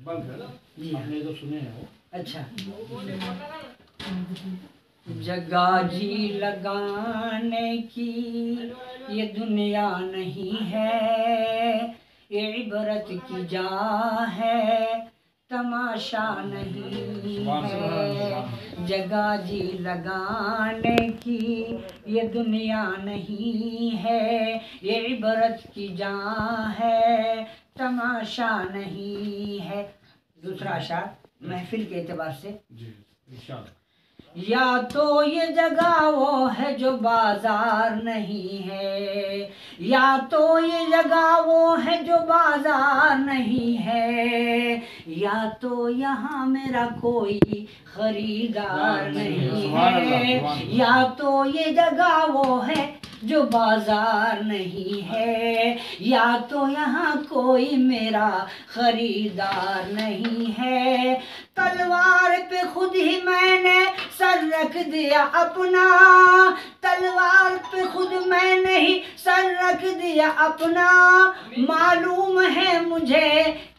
जी आपने तो सुने हैं वो। अच्छा। जगह जी लगाने की ये दुनिया नहीं है, ये इबरत की जा है, तमाशा नहीं है। जगह जी लगाने की ये दुनिया नहीं है, ये इबरत की जा है, तमाशा नहीं है। दूसरा अशार महफिल के एतबार से। जी इंशाअल्लाह। या तो ये जगह वो है जो बाजार नहीं है, या तो ये जगह वो है जो बाजार नहीं है, या तो यहाँ मेरा कोई खरीदार नहीं है, या तो ये जगह वो है जो बाजार नहीं है, या तो यहाँ कोई मेरा खरीदार नहीं है। तलवार पे खुद ही मैंने सर रख दिया अपना, तलवार पे खुद मैंने ही सर रख दिया अपना। मालूम है मुझे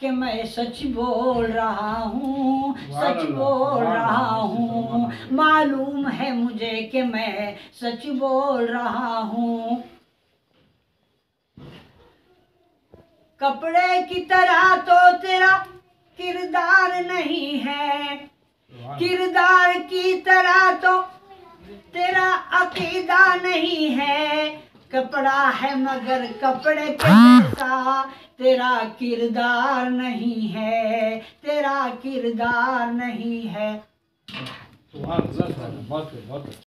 कि मैं सच बोल रहा हूँ, सच बोल रहा हूँ। मालूम है मुझे कि मैं सच बोल रहा हूँ। कपड़े की तरह तो तेरा किरदार नहीं है, किरदार की तरह तो तेरा अकीदा नहीं है। कपड़ा है मगर कपड़े के जैसा तेरा किरदार नहीं है, तेरा किरदार नहीं है। सुभान अल्लाह, बहुत